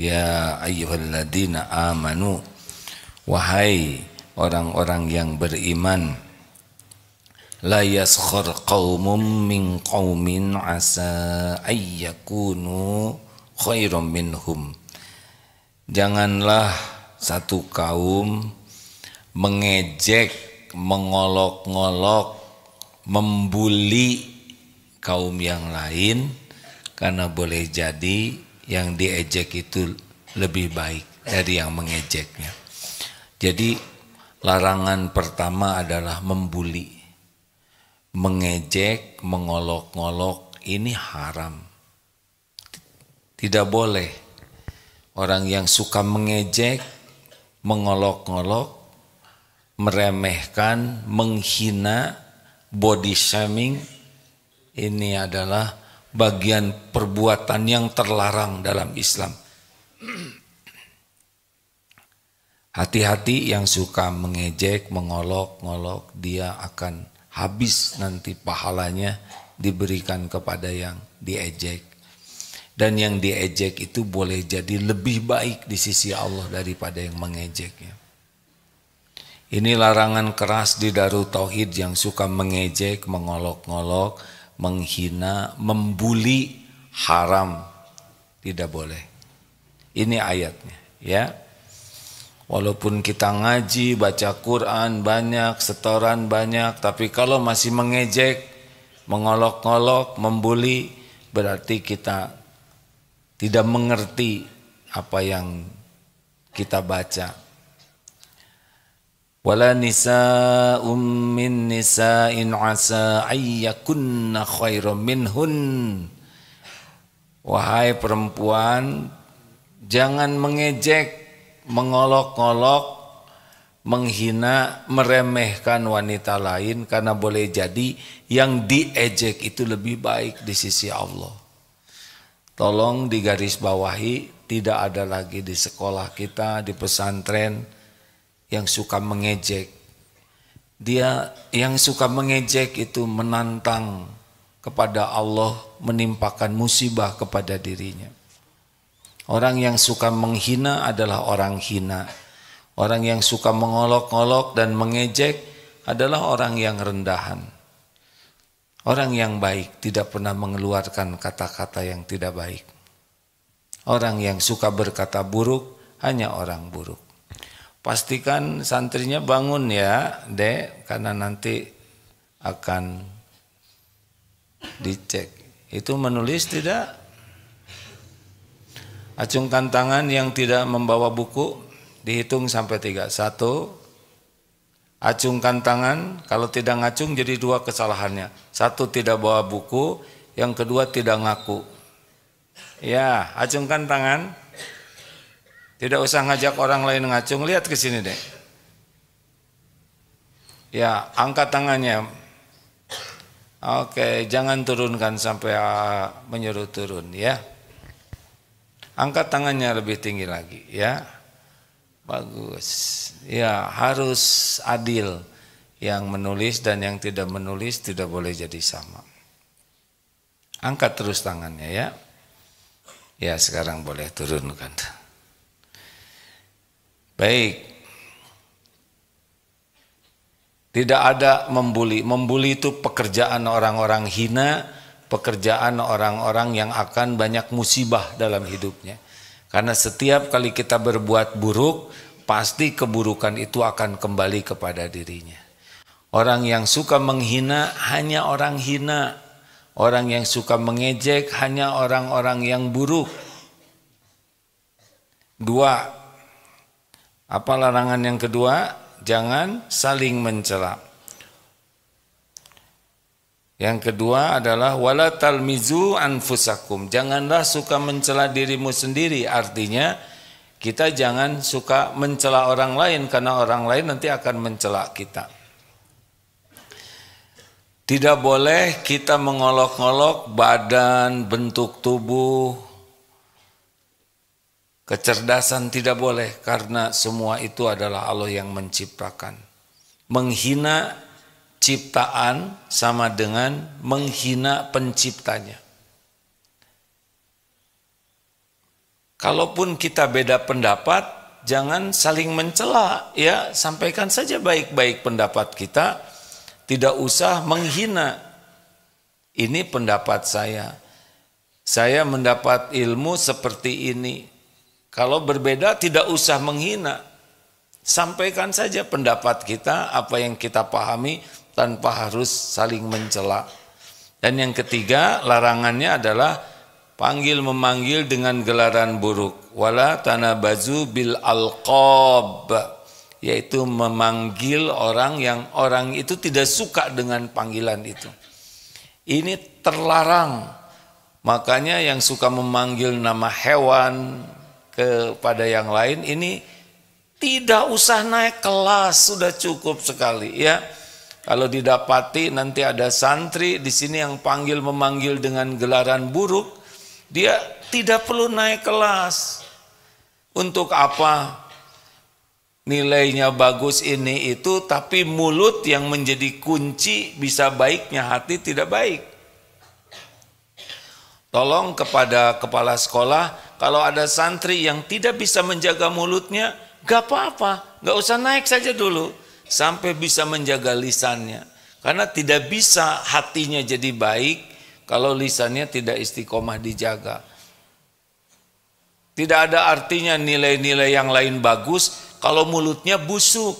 Ya ayyuhalladzina amanu, wahai orang-orang yang beriman, la yaskhar qaumum min qaumin asa ayyakunu khairum minhum. Janganlah satu kaum mengejek, mengolok-ngolok, membuli kaum yang lain, karena boleh jadi yang diejek itu lebih baik dari yang mengejeknya. Jadi larangan pertama adalah membuli, mengejek, mengolok-ngolok, ini haram. Tidak boleh. Orang yang suka mengejek, mengolok-ngolok, meremehkan, menghina, body shaming, ini adalah bagian perbuatan yang terlarang dalam Islam. Hati-hati yang suka mengejek, mengolok-ngolok, dia akan habis nanti pahalanya diberikan kepada yang diejek. Dan yang diejek itu boleh jadi lebih baik di sisi Allah daripada yang mengejeknya. Ini larangan keras di Darut Tauhid yang suka mengejek, mengolok-ngolok, menghina, membuli, haram, tidak boleh. Ini ayatnya, ya. Walaupun kita ngaji, baca Quran banyak, setoran banyak, tapi kalau masih mengejek, mengolok-ngolok, membuli, berarti kita tidak mengerti apa yang kita baca. Wala nisa'um min nisa'in asa ayyakunna khairum minhun. Wahai perempuan, jangan mengejek, mengolok-ngolok, menghina, meremehkan wanita lain, karena boleh jadi yang diejek itu lebih baik di sisi Allah. Tolong digarisbawahi, tidak ada lagi di sekolah kita, di pesantren yang suka mengejek. Dia yang suka mengejek itu menantang kepada Allah, menimpakan musibah kepada dirinya. Orang yang suka menghina adalah orang hina. Orang yang suka mengolok-olok dan mengejek adalah orang yang rendahan. Orang yang baik tidak pernah mengeluarkan kata-kata yang tidak baik. Orang yang suka berkata buruk hanya orang buruk. Pastikan santrinya bangun ya, Dek, karena nanti akan dicek. Itu menulis tidak? Acungkan tangan yang tidak membawa buku, dihitung sampai 3. 1. Acungkan tangan, kalau tidak ngacung jadi 2 kesalahannya. 1 tidak bawa buku, yang kedua tidak ngaku. Ya, acungkan tangan. Tidak usah ngajak orang lain ngacung, lihat ke sini deh. Ya, angkat tangannya. Oke, jangan turunkan sampai menyuruh turun ya. Angkat tangannya lebih tinggi lagi ya. Bagus. Ya, harus adil. Yang menulis dan yang tidak menulis tidak boleh jadi sama. Angkat terus tangannya ya. Ya, sekarang boleh turunkan. Baik. Tidak ada membuli. Membuli itu pekerjaan orang-orang hina, pekerjaan orang-orang yang akan banyak musibah dalam hidupnya. Karena setiap kali kita berbuat buruk, pasti keburukan itu akan kembali kepada dirinya. Orang yang suka menghina hanya orang hina. Orang yang suka mengejek hanya orang-orang yang buruk. 2. Apa larangan yang kedua? Jangan saling mencela. Yang kedua adalah wala talmizu anfusakum. Janganlah suka mencela dirimu sendiri. Artinya kita jangan suka mencela orang lain, karena orang lain nanti akan mencela kita. Tidak boleh kita mengolok-olok badan, bentuk tubuh, kecerdasan, tidak boleh, karena semua itu adalah Allah yang menciptakan. Menghina ciptaan sama dengan menghina penciptanya. Kalaupun kita beda pendapat, jangan saling mencela, ya, sampaikan saja baik-baik pendapat kita, tidak usah menghina. Ini pendapat saya. Saya mendapat ilmu seperti ini. Kalau berbeda tidak usah menghina. Sampaikan saja pendapat kita, apa yang kita pahami tanpa harus saling mencela. Dan yang ketiga, larangannya adalah panggil memanggil dengan gelaran buruk. Wala tanabazu bil alqab, yaitu memanggil orang yang orang itu tidak suka dengan panggilan itu. Ini terlarang. Makanya yang suka memanggil nama hewan kepada yang lain ini tidak usah naik kelas, sudah cukup sekali, ya. Kalau didapati nanti ada santri di sini yang panggil memanggil dengan gelaran buruk, dia tidak perlu naik kelas. Untuk apa? Nilainya bagus ini itu, tapi mulut yang menjadi kunci bisa baiknya hati tidak baik. Tolong kepada kepala sekolah, kalau ada santri yang tidak bisa menjaga mulutnya, gak apa-apa, gak usah naik saja dulu sampai bisa menjaga lisannya. Karena tidak bisa hatinya jadi baik kalau lisannya tidak istiqomah dijaga. Tidak ada artinya nilai-nilai yang lain bagus kalau mulutnya busuk.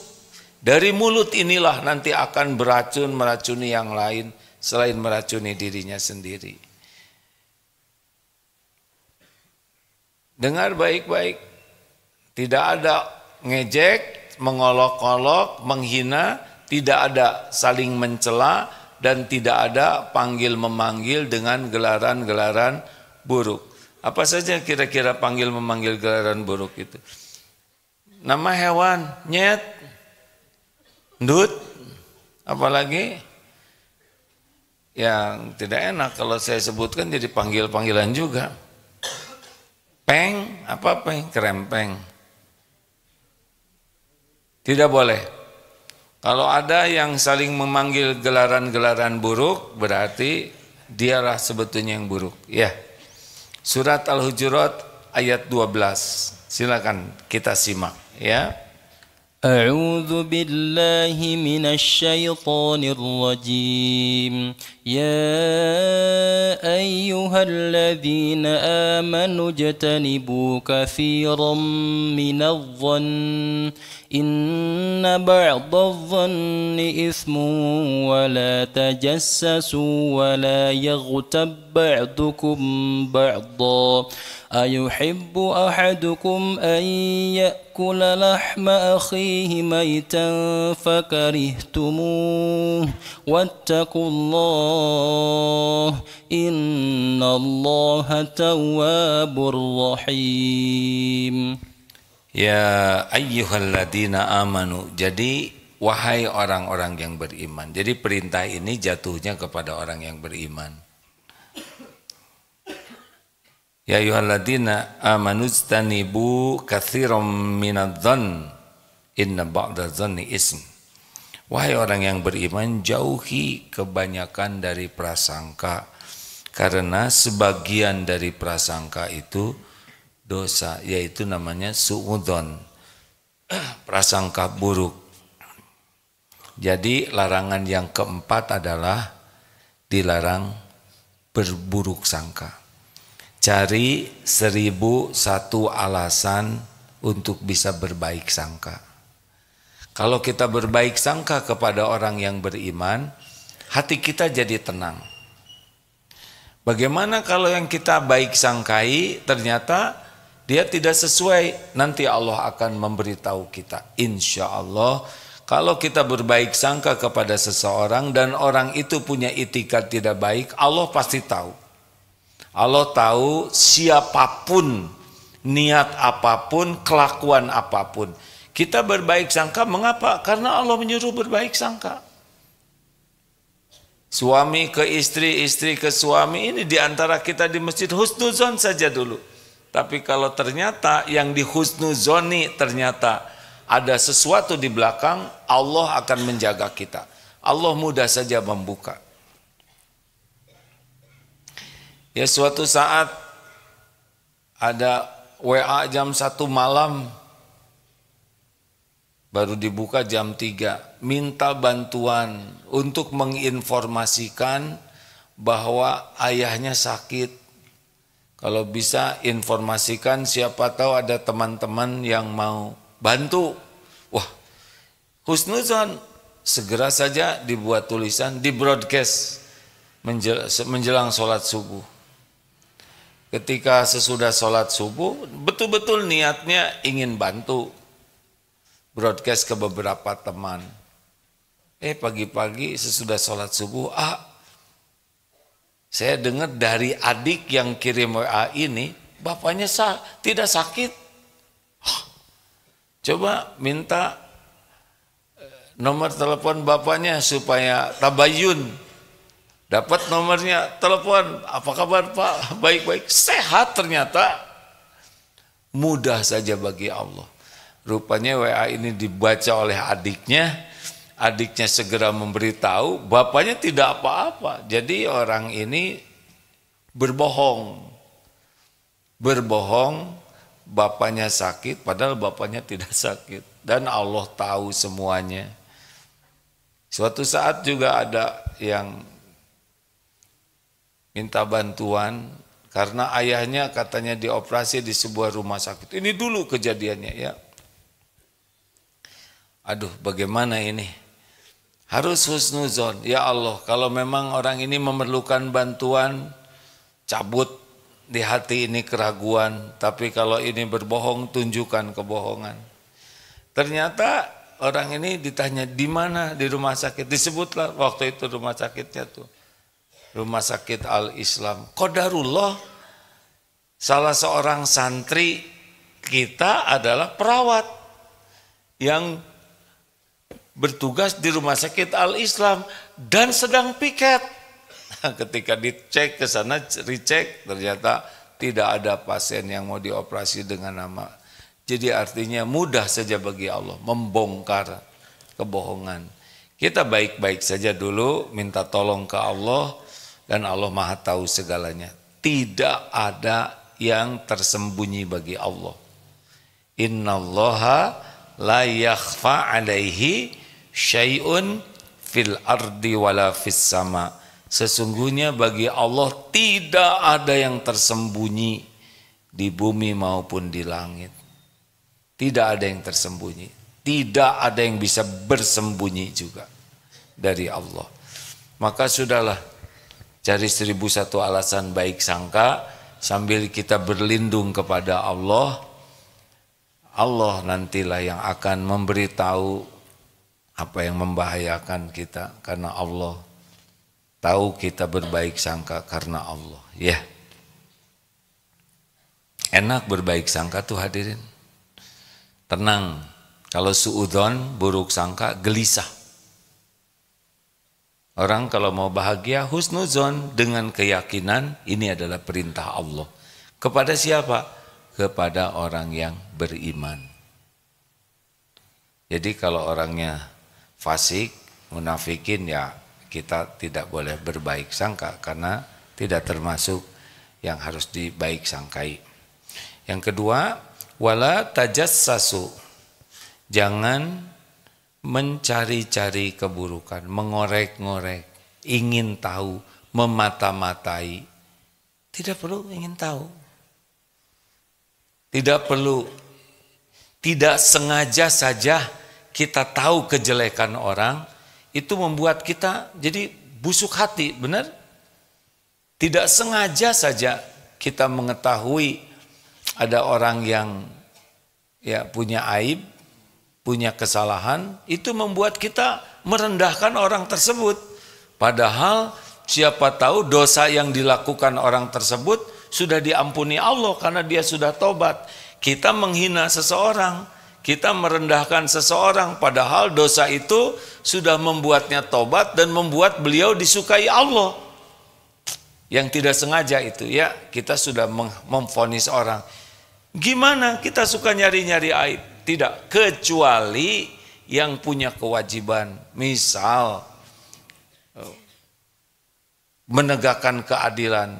Dari mulut inilah nanti akan beracun, meracuni yang lain selain meracuni dirinya sendiri. Dengar baik-baik. Tidak ada ngejek, mengolok-olok, menghina, tidak ada saling mencela, dan tidak ada panggil memanggil dengan gelaran-gelaran buruk. Apa saja kira-kira panggil memanggil gelaran buruk itu? Nama hewan, nyet, ndut, apalagi yang tidak enak kalau saya sebutkan jadi panggil-panggilan juga. Peng, apa peng? Kerempeng. Tidak boleh. Kalau ada yang saling memanggil gelaran-gelaran buruk, berarti dialah sebetulnya yang buruk. Ya. Surat Al-Hujurat ayat 12. Silakan kita simak, ya. أعوذ بالله من الشيطان الرجيم يا أيها الذين آمنوا اجتنبوا كثيرا من الظن إن بعض الظن إثم ولا تجسسوا ولا يغتب بعضكم بعضا أيحب أحدكم أن يأكل لحم أخيه ميتا فكرهتموه واتقوا الله إن الله تواب رحيم. Ya ayyuhalladzina amanu. Jadi wahai orang-orang yang beriman. Jadi perintah ini jatuhnya kepada orang yang beriman. Ya ayyuhalladzina amanu istanibu katsiran minadh-dhann inna ba'dadh-dhanni ism. Wahai orang yang beriman, jauhi kebanyakan dari prasangka, karena sebagian dari prasangka itu dosa, yaitu namanya su'udzon, prasangka buruk. Jadi larangan yang keempat adalah dilarang berburuk sangka. Cari 1001 alasan untuk bisa berbaik sangka. Kalau kita berbaik sangka kepada orang yang beriman, hati kita jadi tenang. Bagaimana kalau yang kita baik sangkai ternyata dia tidak sesuai? Nanti Allah akan memberitahu kita. Insya Allah kalau kita berbaik sangka kepada seseorang dan orang itu punya itikad tidak baik, Allah pasti tahu. Allah tahu siapapun, niat apapun, kelakuan apapun. Kita berbaik sangka, mengapa? Karena Allah menyuruh berbaik sangka. Suami ke istri, istri ke suami, ini diantara kita di masjid husnuzon saja dulu. Tapi kalau ternyata yang di husnuzoni ternyata ada sesuatu di belakang, Allah akan menjaga kita. Allah mudah saja membuka. Ya, suatu saat ada WA jam 1 malam, baru dibuka jam 3, minta bantuan untuk menginformasikan bahwa ayahnya sakit. Kalau bisa informasikan, siapa tahu ada teman-teman yang mau bantu. Wah, husnuzon, segera saja dibuat tulisan, di broadcast menjelang sholat subuh. Ketika sesudah sholat subuh, betul-betul niatnya ingin bantu. Broadcast ke beberapa teman. Pagi-pagi sesudah sholat subuh, saya dengar dari adik yang kirim WA ini, bapaknya tidak sakit. Coba minta nomor telepon bapaknya supaya tabayun. Dapat nomornya, telepon, apa kabar Pak? Baik-baik, sehat ternyata. Mudah saja bagi Allah. Rupanya WA ini dibaca oleh adiknya segera memberitahu, bapaknya tidak apa-apa. Jadi orang ini berbohong, bapaknya sakit, padahal bapaknya tidak sakit. Dan Allah tahu semuanya. Suatu saat juga ada yang minta bantuan karena ayahnya katanya dioperasi di sebuah rumah sakit. Ini dulu kejadiannya ya. Aduh, bagaimana ini? Harus husnuzon. Ya Allah, kalau memang orang ini memerlukan bantuan, cabut di hati ini keraguan. Tapi kalau ini berbohong, tunjukkan kebohongan. Ternyata orang ini ditanya di mana di rumah sakit. Disebutlah waktu itu rumah sakitnya tuh. Rumah Sakit Al-Islam. Qadarullah, salah seorang santri kita adalah perawat yang bertugas di Rumah Sakit Al-Islam dan sedang piket. Ketika dicek ke sana, dicek, ternyata tidak ada pasien yang mau dioperasi dengan nama. Jadi artinya mudah saja bagi Allah membongkar kebohongan. Kita baik-baik saja dulu, minta tolong ke Allah. Dan Allah Maha tahu segalanya. Tidak ada yang tersembunyi bagi Allah. Innallaha la yakhfa alaihi syai'un fil ardi wala fis sama. Sesungguhnya bagi Allah tidak ada yang tersembunyi di bumi maupun di langit. Tidak ada yang tersembunyi. Tidak ada yang bisa bersembunyi juga dari Allah. Maka sudahlah. Cari 1001 alasan baik sangka sambil kita berlindung kepada Allah. Allah nantilah yang akan memberitahu apa yang membahayakan kita karena Allah tahu kita berbaik sangka karena Allah. Ya. Enak berbaik sangka tuh hadirin. Tenang. Kalau suudzon buruk sangka gelisah. Orang kalau mau bahagia husnuzon dengan keyakinan ini adalah perintah Allah. Kepada siapa? Kepada orang yang beriman. Jadi kalau orangnya fasik, munafikin ya kita tidak boleh berbaik sangka karena tidak termasuk yang harus dibaik sangkai. Yang kedua, wala tajassasu. Jangan mencari-cari keburukan, mengorek-ngorek, ingin tahu, memata-matai. Tidak perlu ingin tahu. Tidak perlu, tidak sengaja saja kita tahu kejelekan orang, itu membuat kita jadi busuk hati, benar? Tidak sengaja saja kita mengetahui ada orang yang ya punya aib, punya kesalahan, itu membuat kita merendahkan orang tersebut. Padahal siapa tahu dosa yang dilakukan orang tersebut sudah diampuni Allah karena dia sudah tobat. Kita menghina seseorang, kita merendahkan seseorang, padahal dosa itu sudah membuatnya tobat dan membuat beliau disukai Allah. Yang tidak sengaja itu ya, kita sudah memvonis orang. Gimana kita suka nyari-nyari aib? Tidak, kecuali yang punya kewajiban. Misal menegakkan keadilan,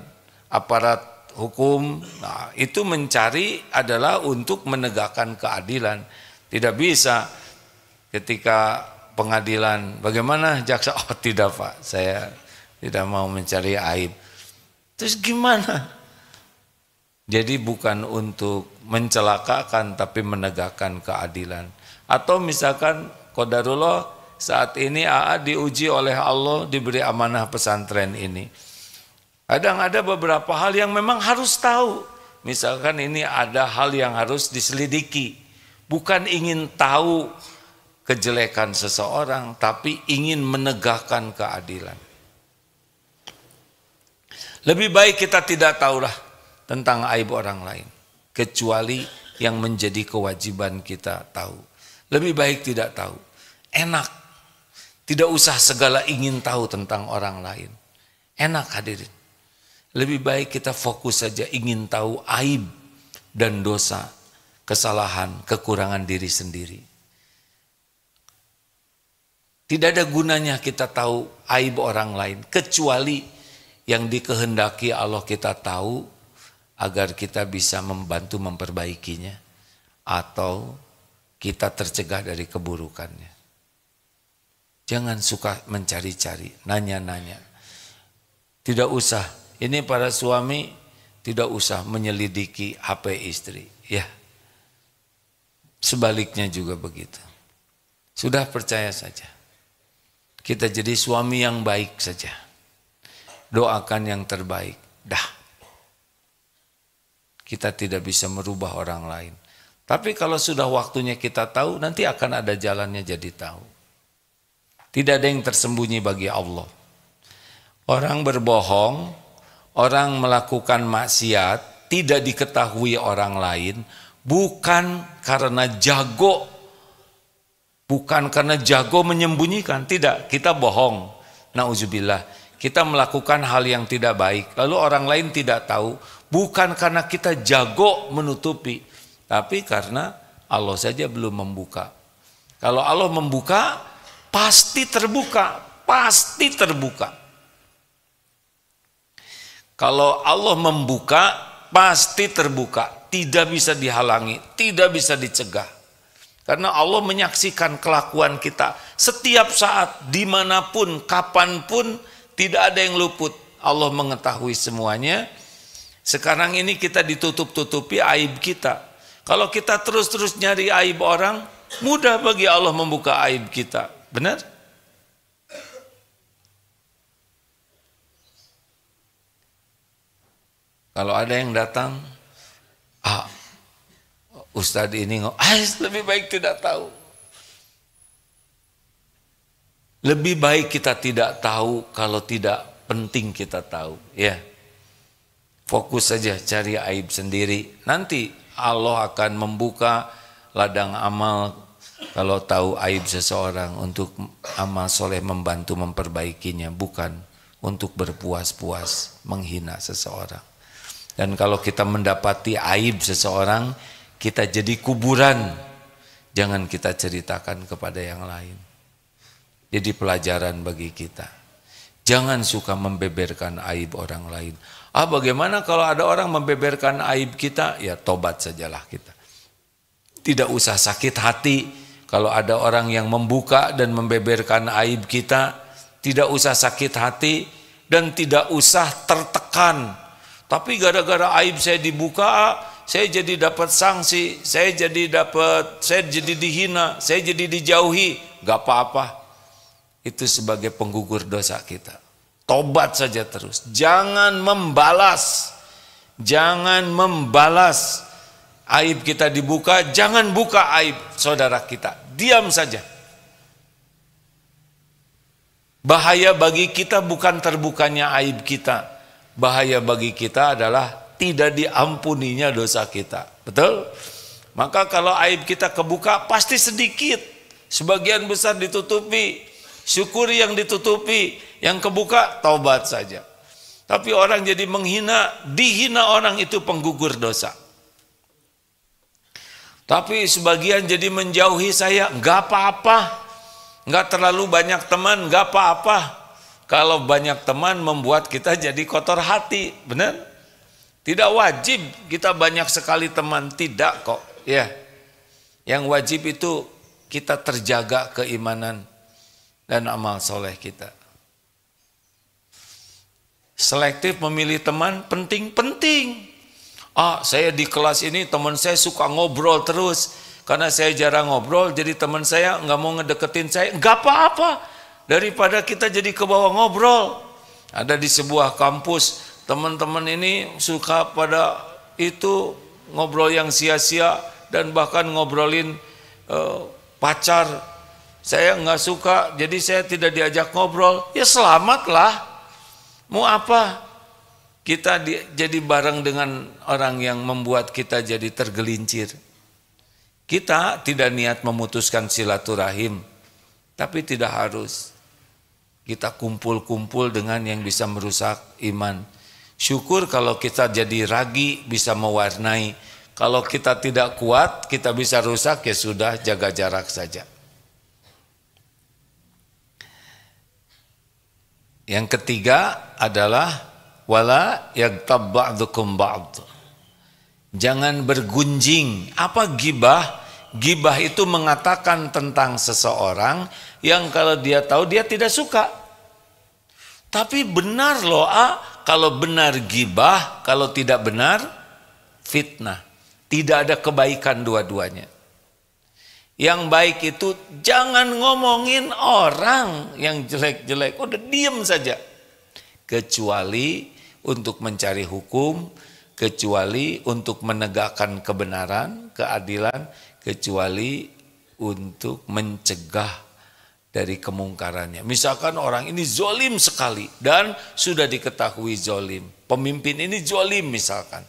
aparat hukum. Nah, itu mencari adalah untuk menegakkan keadilan. Tidak bisa ketika pengadilan, bagaimana jaksa? Oh tidak Pak, saya tidak mau mencari aib. Terus gimana? Jadi bukan untuk mencelakakan tapi menegakkan keadilan. Atau misalkan qadarullah saat ini AA diuji oleh Allah, diberi amanah pesantren ini. Kadang ada beberapa hal yang memang harus tahu. Misalkan ini ada hal yang harus diselidiki. Bukan ingin tahu kejelekan seseorang, tapi ingin menegakkan keadilan. Lebih baik kita tidak tahulah tentang aib orang lain, kecuali yang menjadi kewajiban kita tahu. Lebih baik tidak tahu. Enak. Tidak usah segala ingin tahu tentang orang lain. Enak hadirin. Lebih baik kita fokus saja ingin tahu aib dan dosa, kesalahan, kekurangan diri sendiri. Tidak ada gunanya kita tahu aib orang lain, kecuali yang dikehendaki Allah kita tahu agar kita bisa membantu memperbaikinya atau kita tercegah dari keburukannya. Jangan suka mencari-cari, nanya-nanya. Tidak usah, ini para suami tidak usah menyelidiki HP istri. Ya, sebaliknya juga begitu. Sudah percaya saja. Kita jadi suami yang baik saja. Doakan yang terbaik. Dah. Kita tidak bisa merubah orang lain. Tapi kalau sudah waktunya kita tahu, nanti akan ada jalannya jadi tahu. Tidak ada yang tersembunyi bagi Allah. Orang berbohong, orang melakukan maksiat, tidak diketahui orang lain, bukan karena jago. Bukan karena jago menyembunyikan, tidak. Kita bohong, na'udzubillah. Kita melakukan hal yang tidak baik, lalu orang lain tidak tahu. Bukan karena kita jago menutupi, tapi karena Allah saja belum membuka. Kalau Allah membuka, pasti terbuka, pasti terbuka. Kalau Allah membuka, pasti terbuka, tidak bisa dihalangi, tidak bisa dicegah. Karena Allah menyaksikan kelakuan kita setiap saat, dimanapun, kapanpun, tidak ada yang luput. Allah mengetahui semuanya. Sekarang ini kita ditutup-tutupi aib kita. Kalau kita terus-terus nyari aib orang, mudah bagi Allah membuka aib kita. Benar? Kalau ada yang datang, Ustadz ini lebih baik tidak tahu. Lebih baik kita tidak tahu kalau tidak penting kita tahu. Ya, fokus saja cari aib sendiri. Nanti Allah akan membuka ladang amal kalau tahu aib seseorang untuk amal soleh membantu memperbaikinya, bukan untuk berpuas-puas menghina seseorang. Dan kalau kita mendapati aib seseorang, kita jadi kuburan, jangan kita ceritakan kepada yang lain. Jadi pelajaran bagi kita. Jangan suka membeberkan aib orang lain. Bagaimana kalau ada orang membeberkan aib kita? Ya tobat sajalah kita. Tidak usah sakit hati kalau ada orang yang membuka dan membeberkan aib kita. Tidak usah sakit hati dan tidak usah tertekan. Tapi gara-gara aib saya dibuka, saya jadi dapat sanksi, saya jadi dihina, saya jadi dijauhi. Gak apa-apa. Itu sebagai penggugur dosa kita. Tobat saja terus. Jangan membalas. Jangan membalas. Aib kita dibuka, jangan buka aib saudara kita. Diam saja. Bahaya bagi kita bukan terbukanya aib kita. Bahaya bagi kita adalah tidak diampuninya dosa kita. Betul? Maka kalau aib kita kebuka pasti sedikit. Sebagian besar ditutupi. Syukuri yang ditutupi, yang kebuka taubat saja. Tapi orang jadi menghina, dihina orang itu penggugur dosa. Tapi sebagian jadi menjauhi saya, enggak apa-apa. Enggak terlalu banyak teman, enggak apa-apa. Kalau banyak teman membuat kita jadi kotor hati, benar? Tidak wajib kita banyak sekali teman, tidak kok. Ya, yang wajib itu kita terjaga keimanan dan amal soleh kita. Selektif memilih teman penting-penting. Saya di kelas ini teman saya suka ngobrol terus. Karena saya jarang ngobrol, jadi teman saya nggak mau ngedeketin saya. Nggak apa-apa, daripada kita jadi kebawa ngobrol. Ada di sebuah kampus, teman-teman ini suka pada itu ngobrol yang sia-sia dan bahkan ngobrolin pacar. Saya nggak suka, jadi saya tidak diajak ngobrol. Ya selamatlah. Mau apa? Kita jadi bareng dengan orang yang membuat kita jadi tergelincir. Kita tidak niat memutuskan silaturahim, tapi tidak harus. Kita kumpul-kumpul dengan yang bisa merusak iman. Syukur kalau kita jadi ragi bisa mewarnai. Kalau kita tidak kuat, kita bisa rusak, ya sudah, jaga jarak saja. Yang ketiga adalah wala yaghtab ba'dukum ba'd. Jangan bergunjing. Apa ghibah? Ghibah itu mengatakan tentang seseorang yang kalau dia tahu dia tidak suka. Tapi benar loh, kalau benar ghibah, kalau tidak benar fitnah. Tidak ada kebaikan dua-duanya. Yang baik itu jangan ngomongin orang yang jelek-jelek, udah diem saja. Kecuali untuk mencari hukum, kecuali untuk menegakkan kebenaran, keadilan, kecuali untuk mencegah dari kemungkarannya. Misalkan orang ini zolim sekali dan sudah diketahui zolim. Pemimpin ini zolim misalkan.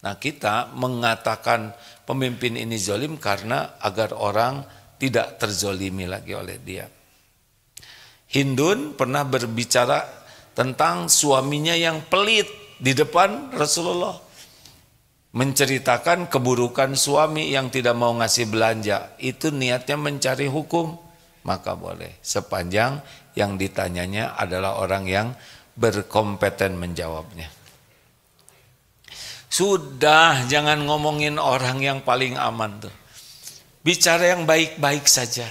Nah, kita mengatakan pemimpin ini zolim karena agar orang tidak terzolimi lagi oleh dia. Hindun pernah berbicara tentang suaminya yang pelit di depan Rasulullah. Menceritakan keburukan suami yang tidak mau ngasih belanja. Itu niatnya mencari hukum, maka boleh. Sepanjang yang ditanyanya adalah orang yang berkompeten menjawabnya. Sudah, jangan ngomongin orang yang paling aman tuh. Bicara yang baik-baik saja.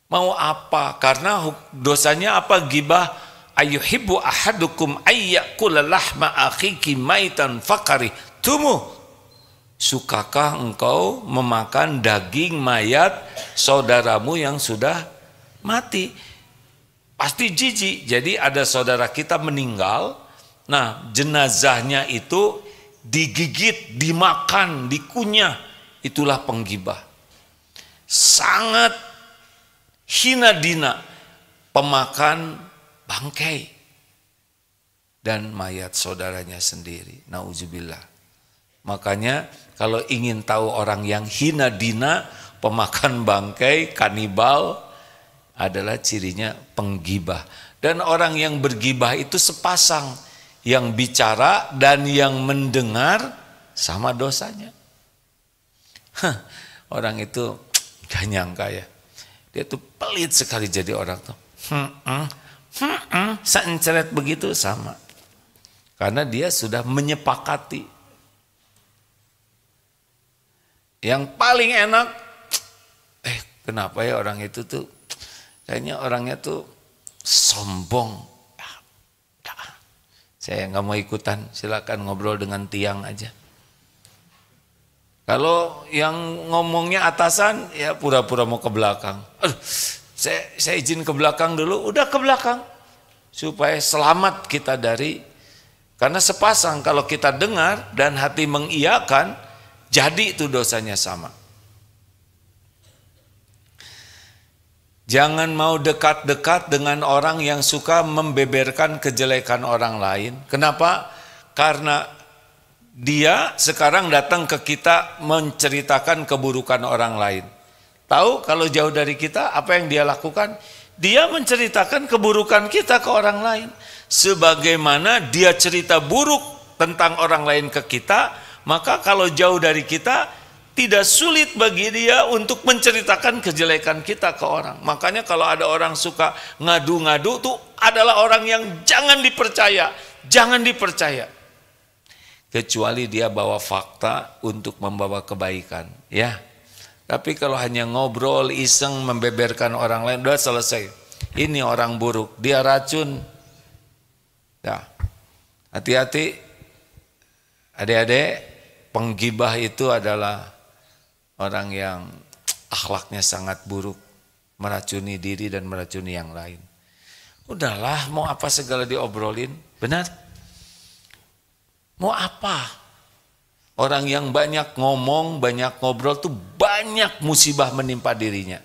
Mau apa? Karena dosanya apa? Ghibah. Ayuhibbu ahadukum ayyakula lahma akhiki maitan fakari. Tumuh. Sukakah engkau memakan daging mayat saudaramu yang sudah mati? Pasti jijik. Jadi ada saudara kita meninggal. Nah, jenazahnya itu digigit, dimakan, dikunyah. Itulah penggibah. Sangat hina dina pemakan bangkai dan mayat saudaranya sendiri. Nauzubillah. Makanya kalau ingin tahu orang yang hina dina, pemakan bangkai, kanibal adalah cirinya penggibah. Dan orang yang bergibah itu sepasang. Yang bicara dan yang mendengar sama dosanya. Orang itu gak nyangka ya. Dia tuh pelit sekali jadi orang tuh. Seenceret begitu sama. Karena dia sudah menyepakati. Yang paling enak, kenapa ya orang itu tuh, kayaknya orangnya tuh sombong. Saya nggak mau ikutan, silakan ngobrol dengan tiang aja. Kalau yang ngomongnya atasan, ya pura-pura mau ke belakang. Saya izin ke belakang dulu, udah ke belakang. Supaya selamat kita dari, karena sepasang kalau kita dengar dan hati mengiyakan, jadi itu dosanya sama. Jangan mau dekat-dekat dengan orang yang suka membeberkan kejelekan orang lain. Kenapa? Karena dia sekarang datang ke kita menceritakan keburukan orang lain. Tahu kalau jauh dari kita apa yang dia lakukan? Dia menceritakan keburukan kita ke orang lain. Sebagaimana dia cerita buruk tentang orang lain ke kita, maka kalau jauh dari kita, tidak sulit bagi dia untuk menceritakan kejelekan kita ke orang. Makanya kalau ada orang suka ngadu-ngadu, itu adalah orang yang jangan dipercaya. Jangan dipercaya. kecuali dia bawa fakta untuk membawa kebaikan, ya. Tapi kalau hanya ngobrol iseng membeberkan orang lain, udah selesai. Ini orang buruk, dia racun. Ya. Hati-hati adik-adik, penggibah itu adalah orang yang akhlaknya sangat buruk, meracuni diri dan meracuni yang lain. Udahlah, mau apa segala diobrolin, benar? Mau apa? Orang yang banyak ngomong, banyak ngobrol tuh banyak musibah menimpa dirinya.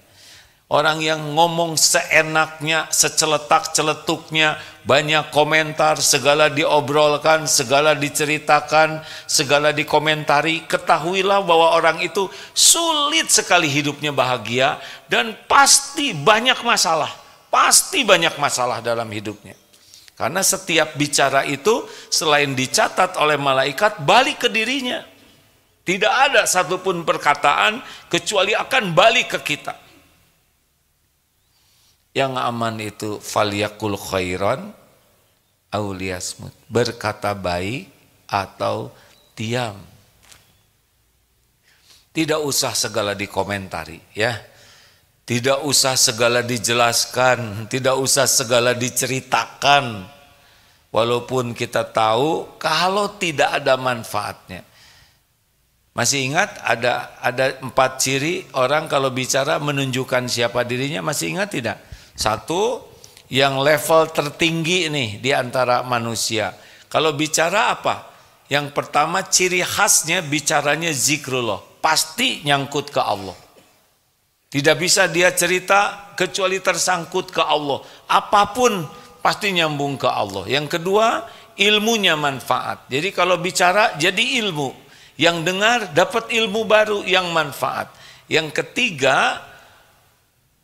Orang yang ngomong seenaknya, seceletak-celetuknya, banyak komentar, segala diobrolkan, segala diceritakan, segala dikomentari, ketahuilah bahwa orang itu sulit sekali hidupnya bahagia dan pasti banyak masalah. Pasti banyak masalah dalam hidupnya. Karena setiap bicara itu selain dicatat oleh malaikat, balik ke dirinya. Tidak ada satupun perkataan kecuali akan balik ke kita. Yang aman itu falyakul khairan aw liyasmut, berkata baik atau diam. Tidak usah segala dikomentari, ya. Tidak usah segala dijelaskan, tidak usah segala diceritakan. Walaupun kita tahu kalau tidak ada manfaatnya. Masih ingat ada 4 ciri orang kalau bicara menunjukkan siapa dirinya, masih ingat tidak? 1, yang level tertinggi nih di antara manusia. Kalau bicara apa? Yang pertama ciri khasnya bicaranya zikrullah, pasti nyangkut ke Allah. Tidak bisa dia cerita kecuali tersangkut ke Allah. Apapun pasti nyambung ke Allah. Yang kedua, ilmunya manfaat. Jadi kalau bicara jadi ilmu. Yang dengar dapat ilmu baru yang manfaat. Yang ketiga,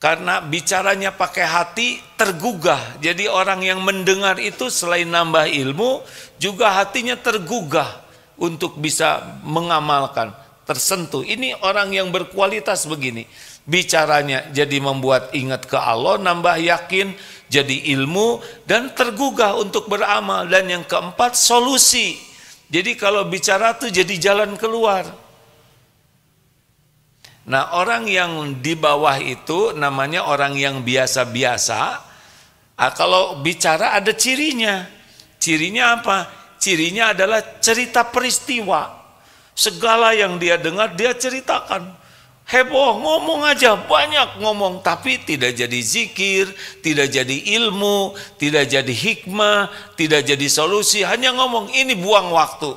karena bicaranya pakai hati, tergugah. Jadi orang yang mendengar itu selain nambah ilmu, juga hatinya tergugah untuk bisa mengamalkan, tersentuh. Ini orang yang berkualitas begini. Bicaranya jadi membuat ingat ke Allah, nambah yakin, jadi ilmu, dan tergugah untuk beramal. Dan yang keempat, solusi. Jadi kalau bicara tuh jadi jalan keluar. Nah, orang yang di bawah itu namanya orang yang biasa-biasa. Kalau bicara ada cirinya. Cirinya apa? Cirinya adalah cerita peristiwa. Segala yang dia dengar dia ceritakan. Heboh, ngomong aja, banyak ngomong, tapi tidak jadi zikir, tidak jadi ilmu, tidak jadi hikmah, tidak jadi solusi, hanya ngomong, ini buang waktu.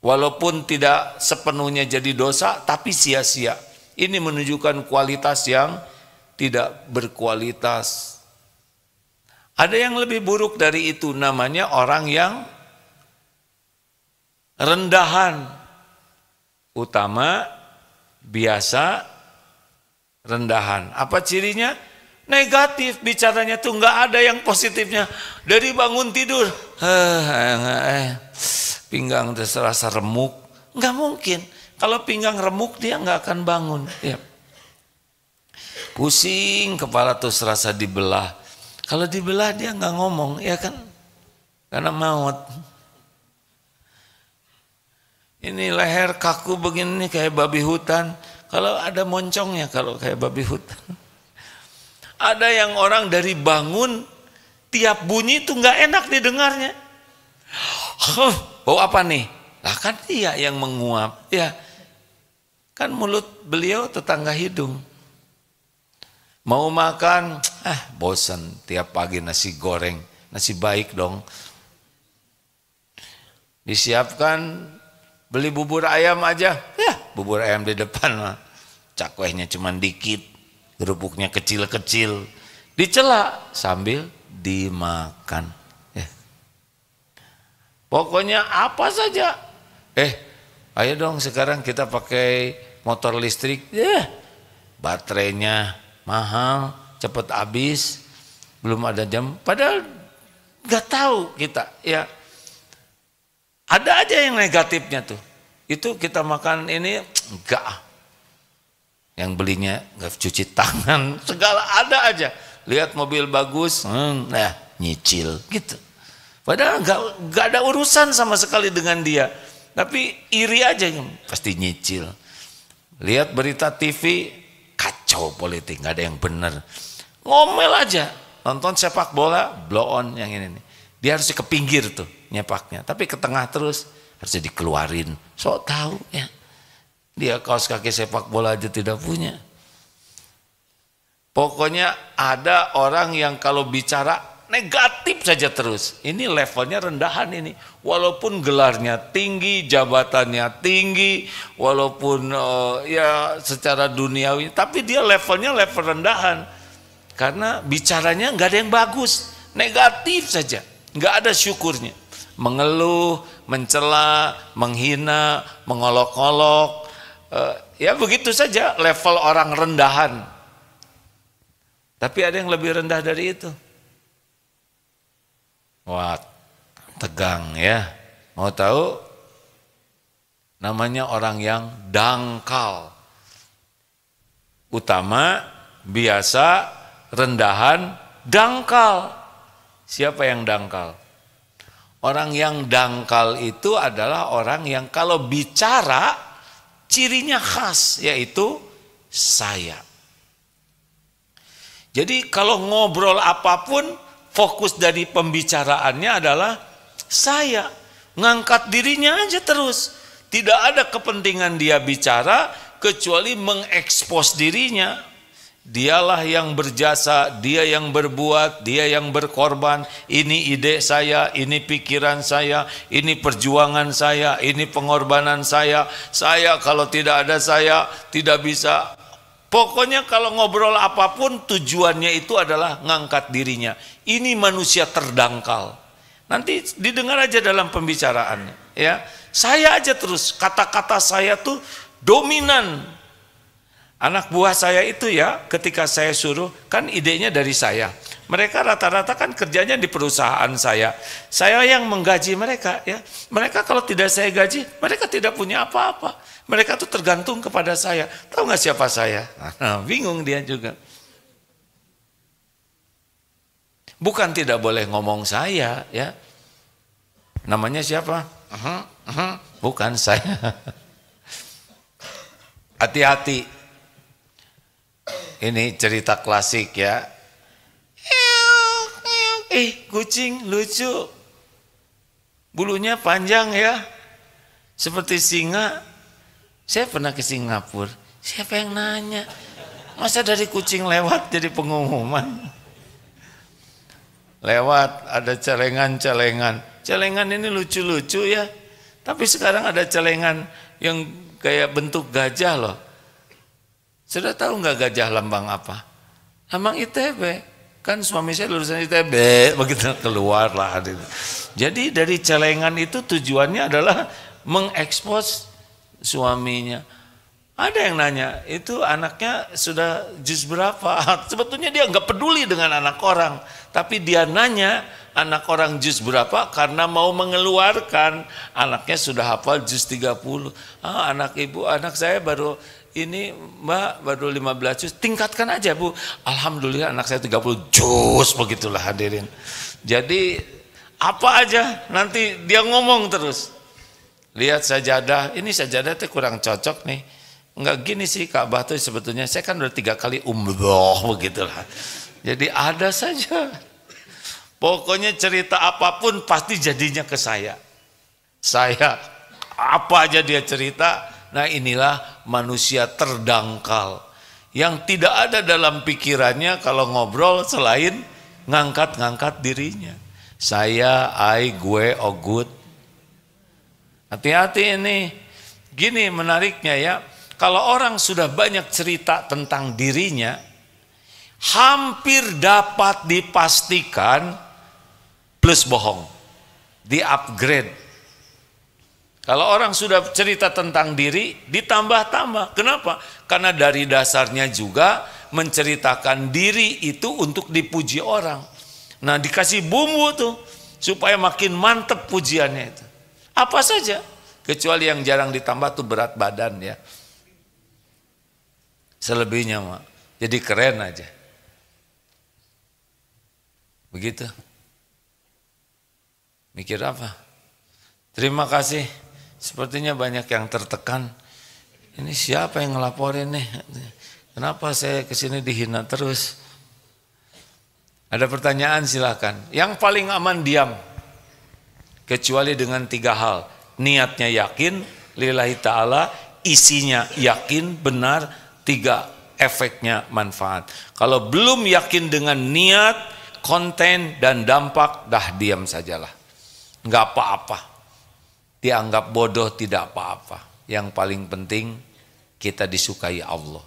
Walaupun tidak sepenuhnya jadi dosa, tapi sia-sia. Ini menunjukkan kualitas yang tidak berkualitas. Ada yang lebih buruk dari itu, namanya orang yang rendahan, utama biasa rendahan. Apa cirinya? Negatif bicaranya tuh, nggak ada yang positifnya. Dari bangun tidur, pinggang terasa remuk, nggak mungkin. Kalau pinggang remuk dia nggak akan bangun. Ya. Pusing kepala tuh serasa dibelah. Kalau dibelah dia nggak ngomong, ya kan? Karena maut. Ini leher kaku begini kayak babi hutan. Kalau ada moncongnya kalau kayak babi hutan. Ada yang orang dari bangun tiap bunyi itu nggak enak didengarnya. Bau apa nih? Lah kan dia yang menguap. Ya, kan mulut beliau tetangga hidung. Mau makan, bosan tiap pagi nasi goreng, nasi baik dong. Disiapkan. Beli bubur ayam aja, ya bubur ayam di depan mah, cakwehnya cuma dikit, kerupuknya kecil-kecil, dicela sambil dimakan. Ya. Pokoknya apa saja, ayo dong sekarang kita pakai motor listrik, ya baterainya mahal, cepet habis, belum ada jam, padahal nggak tahu kita, ya. Ada aja yang negatifnya tuh. Itu kita makan ini enggak. Yang belinya enggak cuci tangan, segala ada aja. Lihat mobil bagus, nyicil gitu. Padahal nggak ada urusan sama sekali dengan dia. Tapi iri aja, pasti nyicil. Lihat berita TV, kacau politik, nggak ada yang benar. Ngomel aja, nonton sepak bola, blow on yang ini nih. Dia harus ke pinggir tuh nyepaknya, tapi ke tengah terus harusnya dikeluarin. Sok tahu ya. Dia kaos kaki sepak bola aja tidak punya. Pokoknya ada orang yang kalau bicara negatif saja terus. Ini levelnya rendahan ini. Walaupun gelarnya tinggi, jabatannya tinggi, walaupun ya secara duniawi, tapi dia levelnya level rendahan. Karena bicaranya nggak ada yang bagus, negatif saja, nggak ada syukurnya. Mengeluh, mencela, menghina, mengolok-olok, ya begitu saja level orang rendahan. Tapi ada yang lebih rendah dari itu. Wah, tegang ya. Mau tahu? Namanya orang yang dangkal. Utama, biasa, rendahan, dangkal. Siapa yang dangkal? Orang yang dangkal itu adalah orang yang kalau bicara cirinya khas, yaitu saya. Jadi kalau ngobrol apapun, fokus dari pembicaraannya adalah saya. Ngangkat dirinya aja terus. Tidak ada kepentingan dia bicara kecuali mengekspos dirinya. Dialah yang berjasa, dia yang berbuat, dia yang berkorban. Ini ide saya, ini pikiran saya, ini perjuangan saya, ini pengorbanan saya. Saya kalau tidak ada saya tidak bisa. Pokoknya kalau ngobrol apapun tujuannya itu adalah ngangkat dirinya. Ini manusia terdangkal. Nanti didengar aja dalam pembicaraannya. Ya, saya aja terus, kata-kata saya tuh dominan. Anak buah saya itu ya, ketika saya suruh, kan idenya dari saya. Mereka rata-rata kan kerjanya di perusahaan saya. Saya yang menggaji mereka ya. Mereka kalau tidak saya gaji, mereka tidak punya apa-apa. Mereka tuh tergantung kepada saya. Tahu nggak siapa saya? Nah, bingung dia juga. Bukan tidak boleh ngomong saya ya. Namanya siapa? Bukan saya. Hati-hati. Ini cerita klasik ya. Kucing lucu. Bulunya panjang ya. Seperti singa. Saya pernah ke Singapura. Siapa yang nanya? Masa dari kucing lewat jadi pengumuman? Lewat ada celengan-celengan. Celengan ini lucu-lucu ya. Tapi sekarang ada celengan yang kayak bentuk gajah loh. Sudah tahu nggak gajah lambang apa? Lambang ITB. Kan suami saya lulusan ITB, begitu keluar lah. Jadi dari celengan itu tujuannya adalah mengekspos suaminya. Ada yang nanya, itu anaknya sudah juz berapa? Sebetulnya dia nggak peduli dengan anak orang, tapi dia nanya anak orang juz berapa karena mau mengeluarkan anaknya sudah hafal juz 30. Anak ibu, anak saya baru ini mbak baru 15 juz. Tingkatkan aja bu. Alhamdulillah anak saya 30 juz, begitulah hadirin. Jadi apa aja nanti dia ngomong terus. Lihat sajadah, ini sajadah itu kurang cocok nih. Enggak gini sih Ka'bah tuh sebetulnya, saya kan udah 3 kali umroh begitulah. Jadi ada saja. Pokoknya cerita apapun pasti jadinya ke saya. Saya, apa aja dia cerita, nah inilah manusia terdangkal. Yang tidak ada dalam pikirannya kalau ngobrol selain ngangkat-ngangkat dirinya. Saya, gue, good. Hati-hati ini. Gini menariknya ya. Kalau orang sudah banyak cerita tentang dirinya, hampir dapat dipastikan plus bohong. Di-upgrade. Kalau orang sudah cerita tentang diri, ditambah-tambah. Kenapa? Karena dari dasarnya juga menceritakan diri itu untuk dipuji orang. Nah, dikasih bumbu tuh supaya makin mantep pujiannya itu. Apa saja, kecuali yang jarang ditambah tuh berat badan ya. Selebihnya mah jadi keren aja. Begitu. Mikir apa? Terima kasih. Sepertinya banyak yang tertekan. Ini siapa yang ngelaporin nih? Kenapa saya kesini dihina terus? Ada pertanyaan silakan. Yang paling aman diam. Kecuali dengan 3 hal. Niatnya yakin, lillahi ta'ala, isinya yakin, benar, 3 efeknya manfaat. Kalau belum yakin dengan niat, konten, dan dampak, dah diam sajalah. Enggak apa-apa. Dianggap bodoh tidak apa-apa. Yang paling penting kita disukai Allah.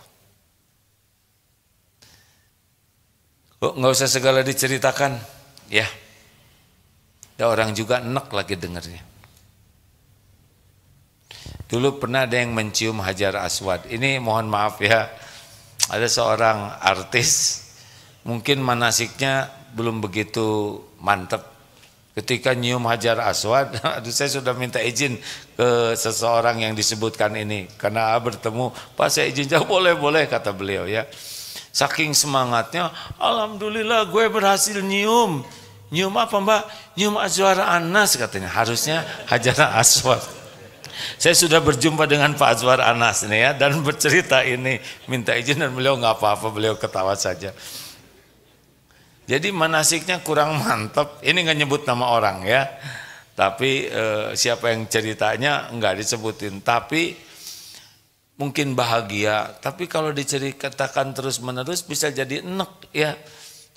Nggak usah segala diceritakan, ya. Ada orang juga enak lagi dengernya. Dulu pernah ada yang mencium Hajar Aswad. Ini mohon maaf ya, ada seorang artis, mungkin manasiknya belum begitu mantap. Ketika nyium Hajar Aswad, aduh saya sudah minta izin ke seseorang yang disebutkan ini. Karena bertemu, Pak saya izin jauh, boleh kata beliau ya. Saking semangatnya, alhamdulillah gue berhasil nyium. Nyium apa mbak? Nyium Azwar Anas katanya, harusnya Hajar Aswad. Saya sudah berjumpa dengan Pak Azwar Anas ini ya, dan bercerita ini, minta izin dan beliau nggak apa-apa, beliau ketawa saja. Jadi manasiknya kurang mantap, ini nggak nyebut nama orang ya, tapi siapa yang ceritanya nggak disebutin, tapi mungkin bahagia, tapi kalau diceritakan terus menerus bisa jadi enek ya,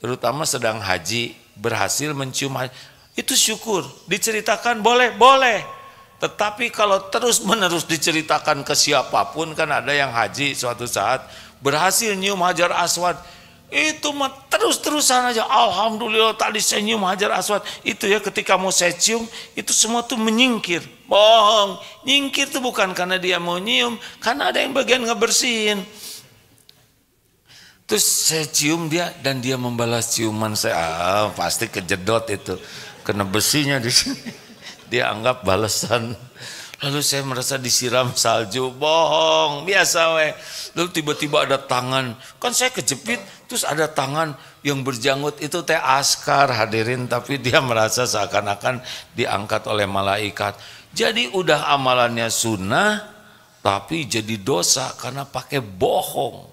terutama sedang haji, berhasil mencium haji, itu syukur, diceritakan boleh, tetapi kalau terus menerus diceritakan ke siapapun, kan ada yang haji suatu saat berhasil nyium Hajar Aswad, itu mah terus-terusan aja, alhamdulillah tadi saya nyium Hajar Aswad, itu ya ketika mau saya cium, itu semua tuh menyingkir, bohong, nyingkir tuh bukan karena dia mau nyium, karena ada yang bagian ngebersihin. Terus saya cium dia dan dia membalas ciuman saya, pasti kejedot itu, kena besinya di sini, dia anggap balasan. Lalu saya merasa disiram salju, bohong, biasa weh. Lalu tiba-tiba ada tangan, kan saya kejepit, terus ada tangan yang berjanggut, itu teh askar hadirin, tapi dia merasa seakan-akan diangkat oleh malaikat. Jadi udah amalannya sunnah, tapi jadi dosa karena pakai bohong.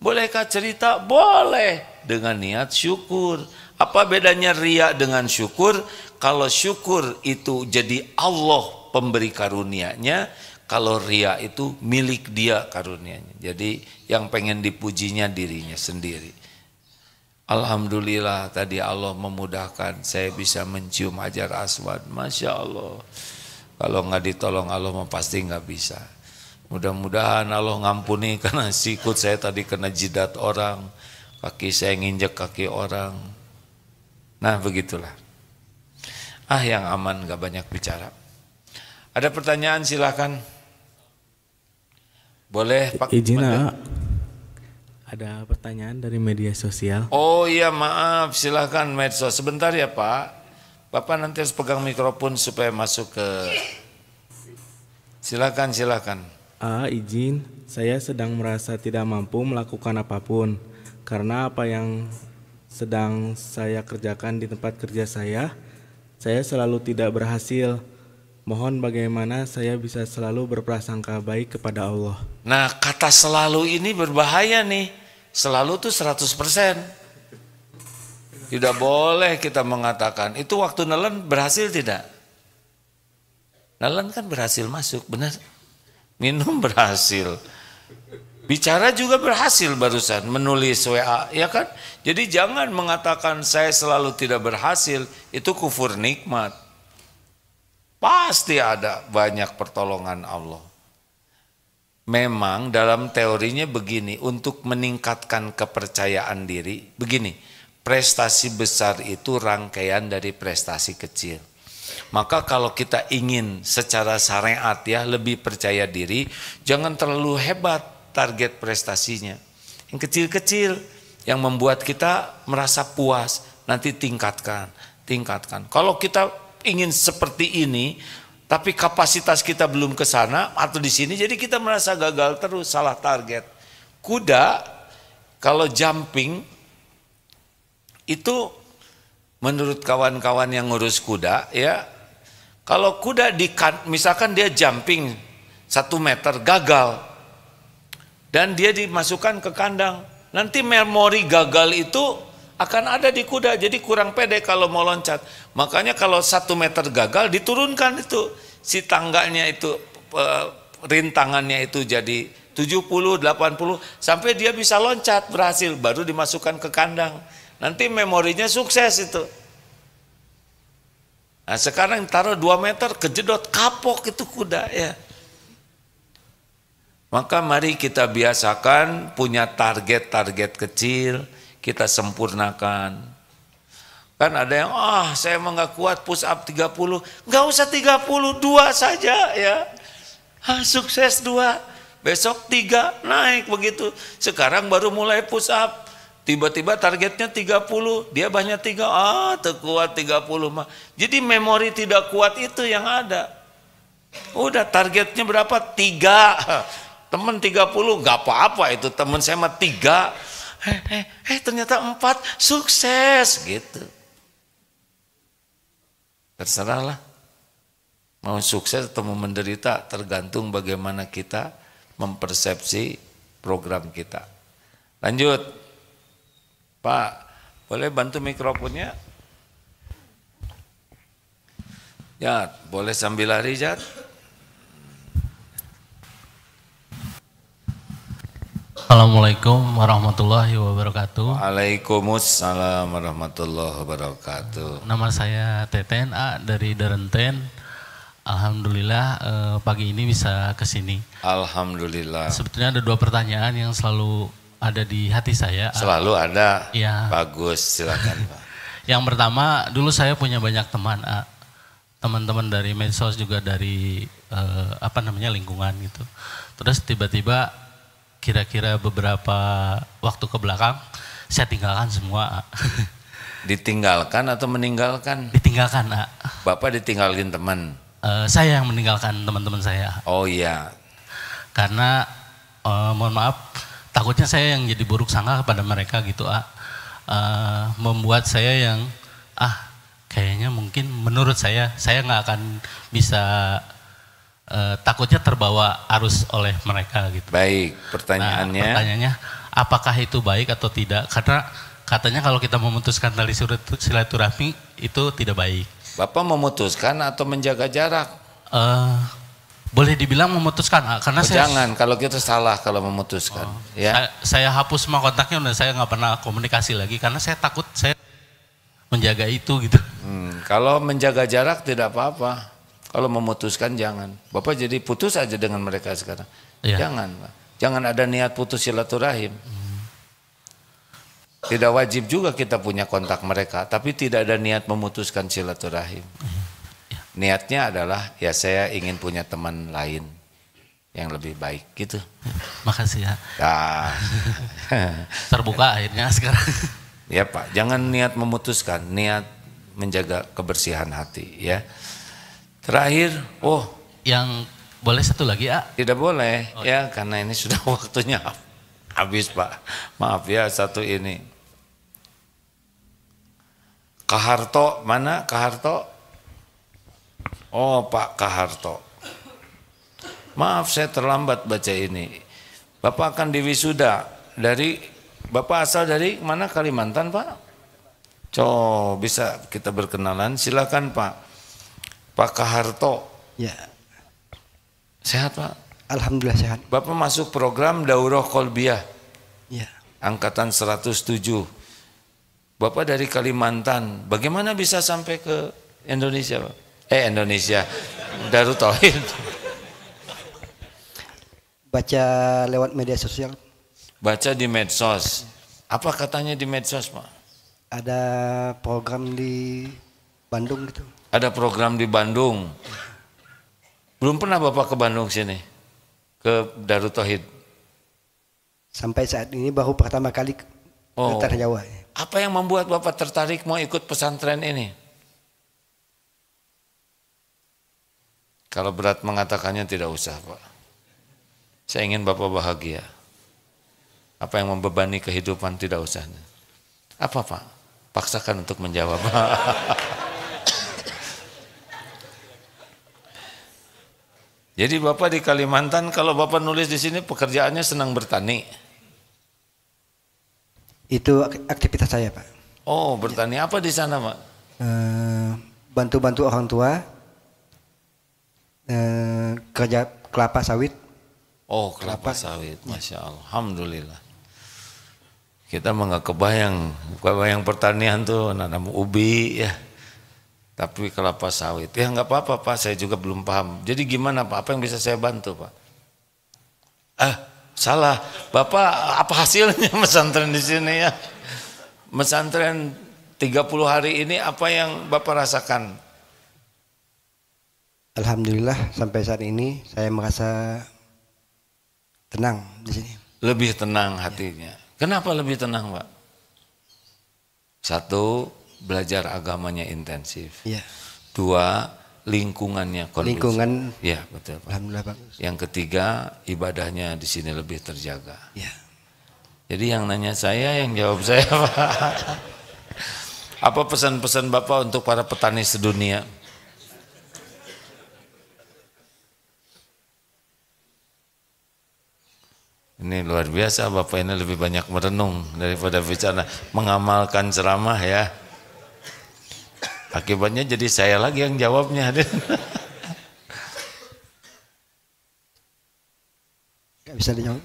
Bolehkah cerita? Boleh, dengan niat syukur. Apa bedanya riya dengan syukur? Kalau syukur itu jadi Allah pemberi karunia-Nya, kalau riya itu milik dia karunia-Nya. Jadi yang pengen dipujinya dirinya sendiri. Alhamdulillah tadi Allah memudahkan saya bisa mencium Hajar Aswad. Masya Allah. Kalau nggak ditolong Allah pasti nggak bisa. Mudah-mudahan Allah ngampuni, karena sikut saya tadi kena jidat orang, kaki saya nginjek kaki orang. Nah begitulah. Yang aman nggak banyak bicara. Ada pertanyaan silakan. Boleh Pak. Izin ada pertanyaan dari media sosial. Oh iya maaf, silakan medsos. Sebentar ya Pak. Bapak nanti harus pegang mikrofon supaya masuk ke. Silakan. Izin, saya sedang merasa tidak mampu melakukan apapun karena apa yang sedang saya kerjakan di tempat kerja saya selalu tidak berhasil. Mohon bagaimana saya bisa selalu berprasangka baik kepada Allah. Nah kata selalu ini berbahaya nih. Selalu tuh 100%. Tidak boleh kita mengatakan. Itu waktu nelen berhasil tidak? Nelen kan berhasil masuk, benar? Minum berhasil. Bicara juga berhasil barusan, menulis WA, ya kan? Jadi jangan mengatakan saya selalu tidak berhasil, itu kufur nikmat. Pasti ada banyak pertolongan Allah. Memang dalam teorinya begini, untuk meningkatkan kepercayaan diri, begini, prestasi besar itu rangkaian dari prestasi kecil. Maka kalau kita ingin secara syariat ya lebih percaya diri, jangan terlalu hebat target prestasinya. Yang kecil-kecil yang membuat kita merasa puas, nanti tingkatkan. Kalau kita ingin seperti ini, tapi kapasitas kita belum ke sana atau di sini, jadi kita merasa gagal terus, salah target. Kuda kalau jumping itu menurut kawan-kawan yang ngurus kuda ya, kalau kuda misalkan dia jumping 1 meter gagal dan dia dimasukkan ke kandang, nanti memori gagal itu akan ada di kuda, jadi kurang pede kalau mau loncat. Makanya kalau 1 meter gagal diturunkan itu si tangganya itu, rintangannya itu jadi 70, 80 sampai dia bisa loncat berhasil, baru dimasukkan ke kandang. Nanti memorinya sukses itu. Nah sekarang taruh 2 meter kejedot, kapok itu kuda ya. Maka mari kita biasakan punya target-target kecil, kita sempurnakan. Kan ada yang saya emang gak kuat push up 30, gak usah 30, 2 saja ya. Sukses 2. Besok 3 naik begitu. Sekarang baru mulai push up. Tiba-tiba targetnya 30, dia banyak 3, terkuat 30 mah. Jadi memori tidak kuat itu yang ada. Udah targetnya berapa? 3. Temen 30, gak apa-apa itu, temen saya mah 3. Ternyata 4, sukses gitu. Terserahlah. Mau sukses atau mau menderita tergantung bagaimana kita mempersepsi program kita. Lanjut, Pak, boleh bantu mikrofonnya? Ya, boleh sambil lari, Jat. Assalamualaikum warahmatullahi wabarakatuh. Waalaikumsalam warahmatullahi wabarakatuh. Nama saya Teten A dari Derenten. Alhamdulillah pagi ini bisa ke sini. Alhamdulillah. Sebetulnya ada 2 pertanyaan yang selalu ada di hati saya. Selalu ada? Ya. Bagus, silakan Pak. Yang pertama, dulu saya punya banyak teman, teman-teman dari medsos juga dari lingkungan gitu. Terus tiba-tiba kira-kira beberapa waktu ke belakang saya tinggalkan semua. Ditinggalkan atau meninggalkan? Ditinggalkan. Bapak ditinggalin teman? Saya yang meninggalkan teman-teman saya. Oh iya. Karena mohon maaf, takutnya saya yang jadi buruk sangka kepada mereka gitu, membuat saya yang kayaknya mungkin menurut saya nggak akan bisa, takutnya terbawa arus oleh mereka gitu. Baik, pertanyaannya. Pertanyaannya, apakah itu baik atau tidak? Karena katanya kalau kita memutuskan tali silaturahmi itu tidak baik. Bapak memutuskan atau menjaga jarak? Boleh dibilang memutuskan, karena jangan, kalau kita salah kalau memutuskan. Ya. Saya hapus semua kontaknya dan saya nggak pernah komunikasi lagi karena saya takut saya menjaga itu gitu. Kalau menjaga jarak tidak apa-apa. Kalau memutuskan jangan. Bapak jadi putus aja dengan mereka sekarang. Ya. Jangan, Pak. Jangan ada niat putus silaturahim. Tidak wajib juga kita punya kontak mereka, tapi tidak ada niat memutuskan silaturahim. Niatnya adalah ya saya ingin punya teman lain yang lebih baik gitu. Makasih ya. Terbuka akhirnya sekarang. Ya Pak, jangan niat memutuskan, niat menjaga kebersihan hati ya. Terakhir, yang boleh satu lagi ya? Tidak boleh ya, karena ini sudah waktunya habis Pak. Maaf ya, satu ini. Kaharto, mana Kaharto? Oh Pak Kaharto. Maaf saya terlambat baca ini. Bapak akan diwisuda dari, Bapak asal dari mana, Kalimantan Pak? Bisa kita berkenalan, silakan Pak. Pak Kaharto. Ya. Sehat Pak? Alhamdulillah sehat. Bapak masuk program Daurah Kolbiah. Ya. Angkatan 107. Bapak dari Kalimantan, bagaimana bisa sampai ke Indonesia Pak? Indonesia, Darut Tauhid. Baca lewat media sosial. Baca di medsos. Apa katanya di medsos Pak? Ada program di Bandung gitu. Ada program di Bandung. Belum pernah Bapak ke Bandung sini? Ke Darut Tauhid? Sampai saat ini baru pertama kali ke Tanah Jawa. Apa yang membuat Bapak tertarik mau ikut pesantren ini? Kalau berat mengatakannya tidak usah Pak. Saya ingin Bapak bahagia. Apa yang membebani kehidupan tidak usah. Apa Pak? Paksakan untuk menjawab. Jadi Bapak di Kalimantan, kalau Bapak nulis di sini pekerjaannya senang bertani. Itu aktivitas saya, Pak. Oh, bertani apa di sana, Pak? Bantu-bantu orang tua, kerja kelapa sawit. Oh, kelapa sawit, Masya Allah, Alhamdulillah. Kita mah nggak kebayang pertanian tuh nanam ubi ya, tapi kelapa sawit ya nggak apa-apa Pak, saya juga belum paham. Jadi gimana Pak? Apa yang bisa saya bantu Pak? Salah, Bapak apa hasilnya pesantren di sini ya? Pesantren 30 hari ini apa yang Bapak rasakan? Alhamdulillah sampai saat ini saya merasa tenang di sini. Lebih tenang hatinya. Kenapa lebih tenang, Pak? Satu, belajar agamanya intensif. Iya. Dua, lingkungannya kondusif. Lingkungan. Ya, betul, Pak. Alhamdulillah bagus. Yang ketiga, ibadahnya di sini lebih terjaga. Iya. Jadi yang nanya saya, yang jawab saya, Pak. Apa pesan-pesan Bapak untuk para petani sedunia? Ini luar biasa, Bapak ini lebih banyak merenung daripada bicara, mengamalkan ceramah ya. Akibatnya jadi saya lagi yang jawabnya. Gak bisa dijawab.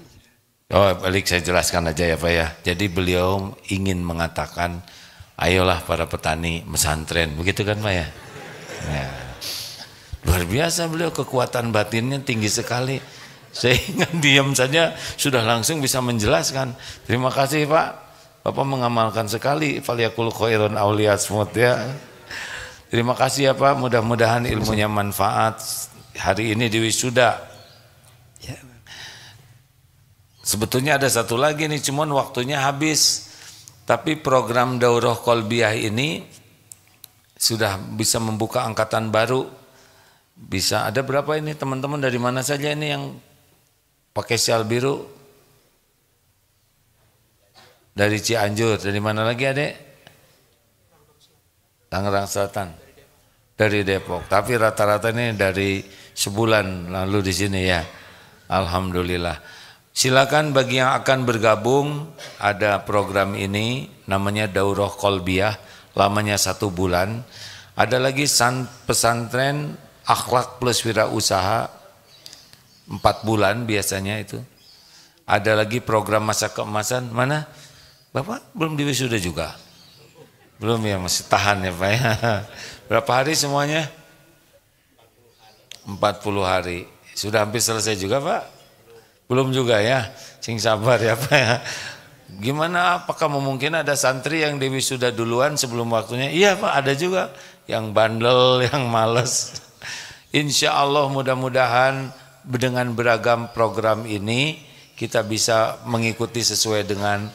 Oh, balik saya jelaskan aja ya Pak ya. Jadi beliau ingin mengatakan, ayolah para petani pesantren, begitu kan Pak ya? Ya. Luar biasa beliau, kekuatan batinnya tinggi sekali. Sehingga diam saja sudah langsung bisa menjelaskan. Terima kasih Pak, Bapak mengamalkan sekali. Faliyakul khairun awliyasmut ya. Terima kasih ya Pak, mudah-mudahan ilmunya manfaat. Hari ini di wisuda. Sebetulnya ada satu lagi nih, cuman waktunya habis. Tapi program Daurah Qalbiyah ini sudah bisa membuka angkatan baru. Bisa ada berapa ini teman-teman dari mana saja ini yang pakai sial biru? Dari Cianjur, dari mana lagi adek? Tangerang Selatan. Dari Depok. Tapi rata-rata ini dari sebulan lalu di sini ya. Alhamdulillah. Silakan bagi yang akan bergabung, ada program ini namanya Daurah Qalbiyah, lamanya 1 bulan. Ada lagi pesantren akhlak plus wirausaha 4 bulan biasanya itu. Ada lagi program masa keemasan, mana? Bapak belum di wisuda juga? Belum ya, masih tahan ya Pak ya. Berapa hari semuanya? 40 hari. Sudah hampir selesai juga Pak? Belum juga ya, sing sabar ya Pak ya. Gimana, apakah mungkin ada santri yang di wisuda duluan sebelum waktunya? Iya Pak, ada juga yang bandel, yang males. Insya Allah mudah-mudahan dengan beragam program ini kita bisa mengikuti sesuai dengan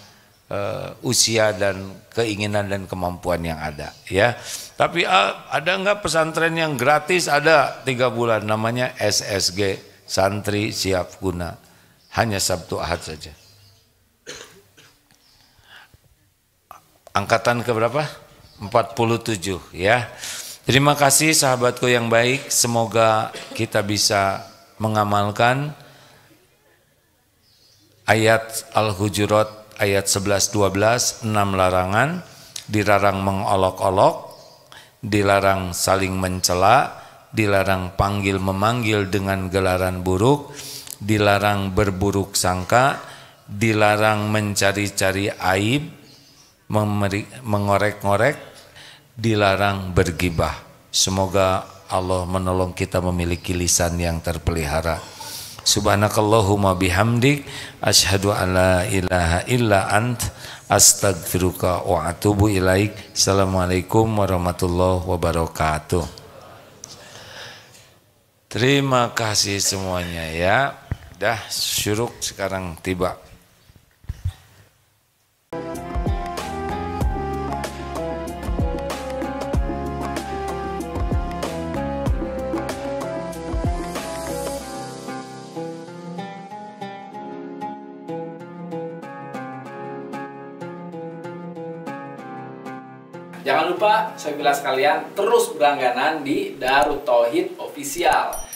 usia dan keinginan dan kemampuan yang ada ya. Tapi ada enggak pesantren yang gratis? Ada 3 bulan, namanya SSG, Santri Siap Guna, hanya Sabtu Ahad saja. Angkatan ke berapa? 47 ya. Terima kasih sahabatku yang baik, semoga kita bisa mengamalkan ayat Al-Hujurat ayat 11-12, 6 larangan, dilarang mengolok-olok, dilarang saling mencela, dilarang panggil memanggil dengan gelaran buruk, dilarang berburuk sangka, dilarang mencari-cari aib, mengorek-ngorek, dilarang bergibah. Semoga Allah menolong kita memiliki lisan yang terpelihara. Subhanakallahumma bihamdik, asyhadu an la ilaha illa ant, astaghfiruka wa atubu ilaik. Assalamualaikum warahmatullahi wabarakatuh. Terima kasih semuanya ya. Dah syuruk sekarang tiba. Jangan lupa, saya bilang sekalian, terus berlangganan di Darut Tauhid Official.